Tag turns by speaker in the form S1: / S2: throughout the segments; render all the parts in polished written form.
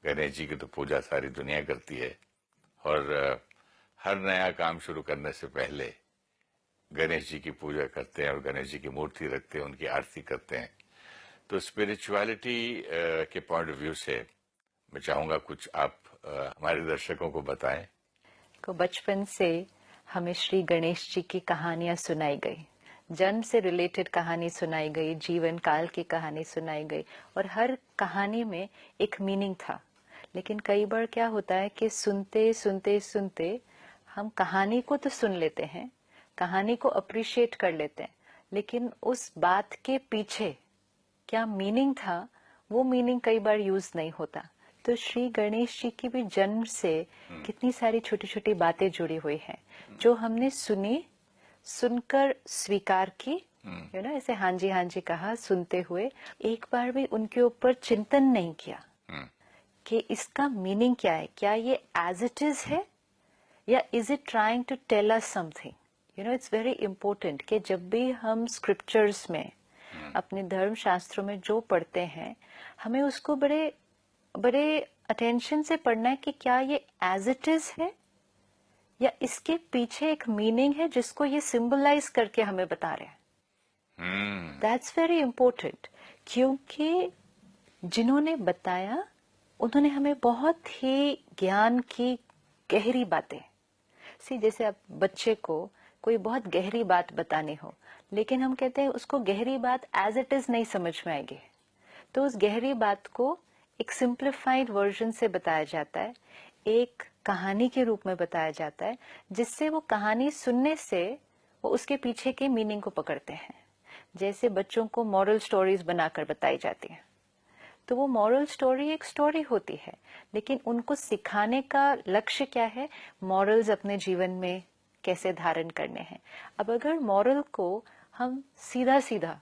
S1: गणेश जी की तो पूजा सारी दुनिया करती है और हर नया काम शुरू करने से पहले गणेश जी की पूजा करते हैं और गणेश जी की मूर्ति रखते हैं, उनकी आरती करते हैं। तो स्पिरिचुअलिटी के पॉइंट ऑफ व्यू से मैं चाहूंगा कुछ आप हमारे दर्शकों को बताएं।
S2: को बचपन से हमें श्री गणेश जी की कहानियां सुनाई गई, जन्म से रिलेटेड कहानी सुनाई गई, जीवन काल की कहानी सुनाई गई और हर कहानी में एक मीनिंग था। लेकिन कई बार क्या होता है कि सुनते सुनते सुनते हम कहानी को तो सुन लेते हैं, कहानी को अप्रिशिएट कर लेते हैं, लेकिन उस बात के पीछे क्या मीनिंग था वो मीनिंग कई बार यूज नहीं होता। तो श्री गणेश जी की भी जन्म से कितनी सारी छोटी छोटी बातें जुड़ी हुई हैं जो हमने सुनी, सुनकर स्वीकार की, ऐसे हाँ जी कहा सुनते हुए, एक बार भी उनके ऊपर चिंतन नहीं किया कि इसका मीनिंग क्या है, क्या ये एज इट इज है या is it trying to tell us something. It's very important कि जब भी हम स्क्रिप्चर्स में अपने धर्म शास्त्रों में जो पढ़ते हैं हमें उसको बड़े बड़े अटेंशन से पढ़ना है कि क्या ये एज इट इज है या इसके पीछे एक मीनिंग है जिसको ये सिंबलाइज करके हमें बता रहे हैं। दैट्स वेरी इंपॉर्टेंट, क्योंकि जिन्होंने बताया उन्होंने हमें बहुत ही ज्ञान की गहरी बातें जैसे आप बच्चे को कोई बहुत गहरी बात बतानी हो, लेकिन हम कहते हैं उसको गहरी बात एज इट इज नहीं समझ में आएगी, तो उस गहरी बात को एक सिंप्लीफाइड वर्जन से बताया जाता है, एक कहानी के रूप में बताया जाता है, जिससे वो कहानी सुनने से वो उसके पीछे के मीनिंग को पकड़ते हैं। जैसे बच्चों को मॉरल स्टोरीज बनाकर बताई जाती हैं, तो वो मॉरल स्टोरी एक स्टोरी होती है, लेकिन उनको सिखाने का लक्ष्य क्या है, मॉरल्स अपने जीवन में कैसे धारण करने हैं। अब अगर मॉरल को हम सीधा सीधा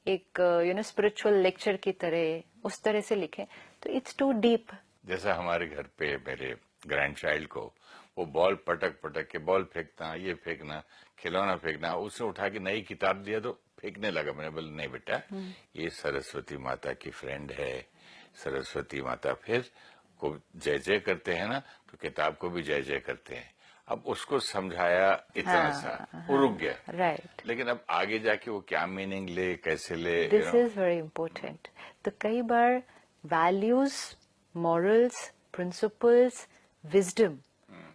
S2: एक स्पिरिचुअल लेक्चर की तरह उस तरह से लिखें तो इट्स टू डीप।
S1: जैसा हमारे घर पे मेरे ग्रैंड चाइल्ड को वो बॉल पटक पटक के बॉल फेंकना, ये फेंकना, खिलौना फेंकना, उसने उठा के नई किताब दिया तो फेंकने लगा। मैंने बोला नहीं बेटा, ये सरस्वती माता की फ्रेंड है, सरस्वती माता फिर को जय जय करते हैं ना, तो किताब को भी जय जय करते हैं। अब उसको समझाया इतना सा, वो रुक गया।
S2: राइट।
S1: लेकिन अब आगे जाके वो क्या मीनिंग ले, कैसे ले,
S2: दिस इज वेरी इंपॉर्टेंट। तो कई बार वैल्यूज, मॉरल्स, प्रिंसिपल्स, विजडम,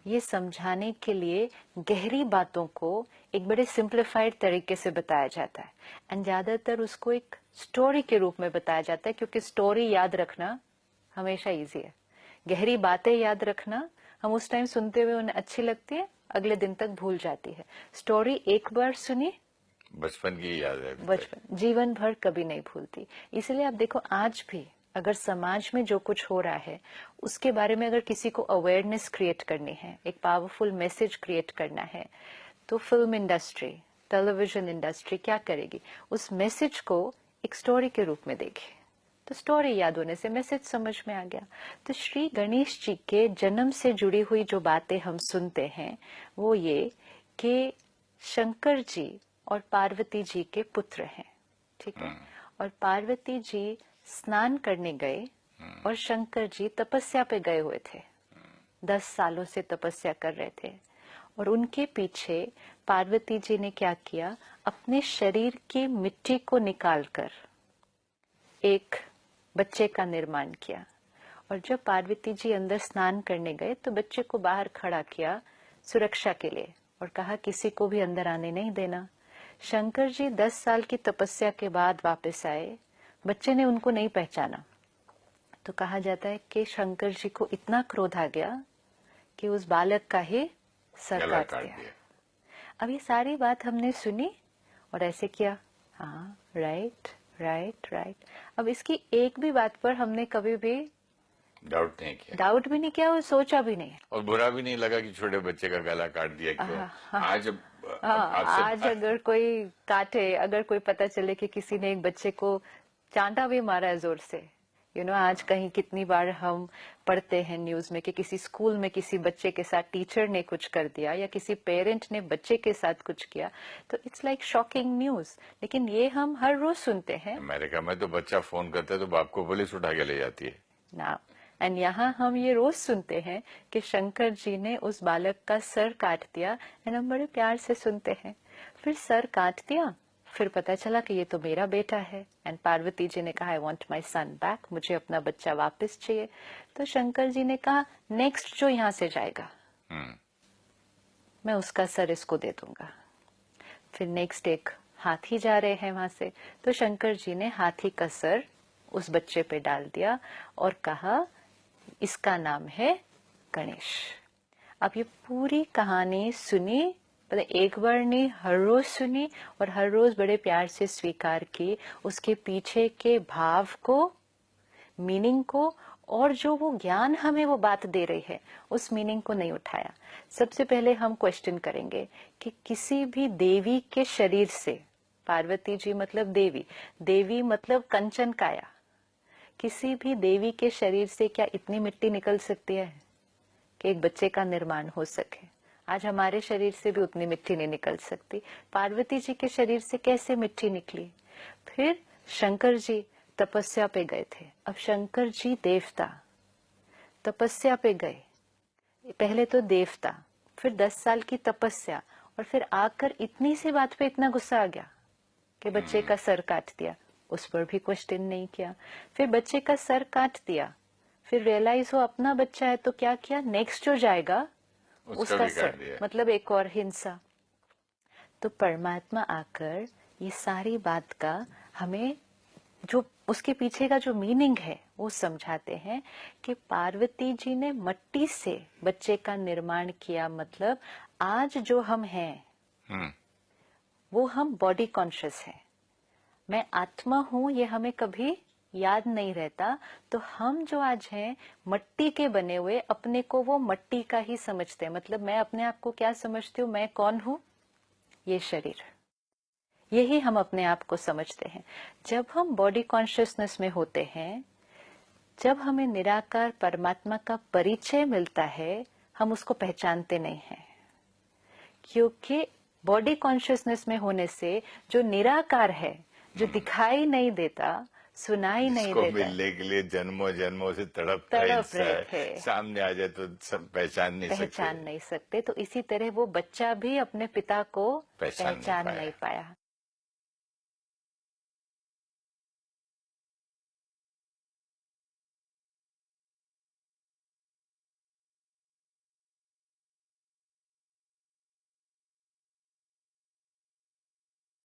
S2: ये समझाने के लिए गहरी बातों को एक बड़े सिंप्लीफाइड तरीके से बताया जाता है, एंड ज्यादातर उसको एक स्टोरी के रूप में बताया जाता है, क्योंकि स्टोरी याद रखना हमेशा इजी है। गहरी बातें याद रखना हम उस टाइम सुनते हुए उन्हें अच्छी लगती है, अगले दिन तक भूल जाती है। स्टोरी एक बार सुनी,
S1: बचपन की याद है,
S2: बचपन जीवन भर कभी नहीं भूलती। इसलिए आप देखो, आज भी अगर समाज में जो कुछ हो रहा है उसके बारे में अगर किसी को अवेयरनेस क्रिएट करनी है, एक पावरफुल मैसेज क्रिएट करना है, तो फिल्म इंडस्ट्री, टेलीविजन इंडस्ट्री क्या करेगी, उस मैसेज को एक स्टोरी के रूप में देगी। तो स्टोरी याद होने से मैसेज समझ में आ गया। तो श्री गणेश जी के जन्म से जुड़ी हुई जो बातें हम सुनते हैं वो ये कि शंकर जी और पार्वती जी के पुत्र हैं, ठीक है, और पार्वती जी स्नान करने गए और शंकर जी तपस्या पे गए हुए थे, 10 सालों से तपस्या कर रहे थे, और उनके पीछे पार्वती जी ने क्या किया, अपने शरीर की मिट्टी को निकालकर एक बच्चे का निर्माण किया। और जब पार्वती जी अंदर स्नान करने गए तो बच्चे को बाहर खड़ा किया सुरक्षा के लिए और कहा किसी को भी अंदर आने नहीं देना। शंकर जी 10 साल की तपस्या के बाद वापस आए, बच्चे ने उनको नहीं पहचाना, तो कहा जाता है कि शंकर जी को इतना क्रोध आ गया कि उस बालक का ही सर काट दिया। अब ये सारी बात हमने सुनी और ऐसे किया, हाँ राइट राइट राइट। अब इसकी एक भी बात पर हमने कभी भी
S1: डाउट नहीं किया,
S2: डाउट भी नहीं किया और सोचा भी नहीं,
S1: और बुरा भी नहीं लगा कि छोटे बच्चे का गला काट दिया। क्यों? आज
S2: अगर कोई काटे, अगर कोई पता चले कि किसी ने एक बच्चे को चांटा भी मारा है जोर से, आज कहीं कितनी बार हम पढ़ते हैं न्यूज में कि किसी स्कूल में किसी बच्चे के साथ टीचर ने कुछ कर दिया या किसी पेरेंट ने बच्चे के साथ कुछ किया, तो इट्स लाइक शॉकिंग न्यूज। लेकिन ये हम हर रोज सुनते हैं।
S1: अमेरिका में तो बच्चा फोन करता है तो बाप को पुलिस उठा के ले जाती है
S2: ना, एंड यहाँ हम ये रोज सुनते हैं कि शंकर जी ने उस बालक का सर काट दिया, एंड हम बड़े प्यार से सुनते हैं। फिर सर काट दिया, फिर पता चला कि ये तो मेरा बेटा है, एंड पार्वती जी ने कहा I want my son back, मुझे अपना बच्चा वापस चाहिए। तो शंकर जी ने कहा नेक्स्ट जो यहाँ से जाएगा मैं उसका सर इसको दे दूंगा। फिर नेक्स्ट एक हाथी जा रहे हैं वहां से, तो शंकर जी ने हाथी का सर उस बच्चे पे डाल दिया और कहा इसका नाम है गणेश। अब ये पूरी कहानी सुनी, मतलब एक बार नहीं हर रोज सुनी, और हर रोज बड़े प्यार से स्वीकार की, उसके पीछे के भाव को, मीनिंग को, और जो वो ज्ञान हमें वो बात दे रही है उस मीनिंग को नहीं उठाया। सबसे पहले हम क्वेश्चन करेंगे कि किसी भी देवी के शरीर से, पार्वती जी मतलब देवी, देवी मतलब कंचन काया, किसी भी देवी के शरीर से क्या इतनी मिट्टी निकल सकती है कि एक बच्चे का निर्माण हो सके? आज हमारे शरीर से भी उतनी मिट्टी नहीं निकल सकती, पार्वती जी के शरीर से कैसे मिट्टी निकली? फिर शंकर जी तपस्या पे गए थे। अब शंकर जी देवता तपस्या पे गए, पहले तो देवता, फिर 10 साल की तपस्या, और फिर आकर इतनी सी बात पे इतना गुस्सा आ गया कि बच्चे का सर काट दिया। उस पर भी क्वेश्चन नहीं किया। फिर बच्चे का सर काट दिया, फिर रियलाइज हो अपना बच्चा है, तो क्या किया, नेक्स्ट जो जाएगा उसका सर, मतलब एक और हिंसा। तो परमात्मा आकर ये सारी बात का हमें जो उसके पीछे का जो मीनिंग है वो समझाते हैं कि पार्वती जी ने मट्टी से बच्चे का निर्माण किया, मतलब आज जो हम हैं वो हम बॉडी कॉन्शियस हैं, मैं आत्मा हूं, ये हमें कभी याद नहीं रहता। तो हम जो आज हैं मट्टी के बने हुए, अपने को वो मट्टी का ही समझते हैं। मतलब मैं अपने आप को क्या समझती हूँ, मैं कौन हूँ, ये शरीर, यही हम अपने आप को समझते हैं। जब हम बॉडी कॉन्शियसनेस में होते हैं, जब हमें निराकार परमात्मा का परिचय मिलता है, हम उसको पहचानते नहीं हैं, क्योंकि बॉडी कॉन्शियसनेस में होने से जो निराकार है, जो दिखाई नहीं देता, सुनाई नहीं देता,
S1: मिलने के लिए जन्मों जन्मों से तड़प
S2: रहे थे,
S1: सामने आ जाए तो सब पहचान नहीं सकते।
S2: तो इसी तरह वो बच्चा भी अपने पिता को पहचान नहीं पाया।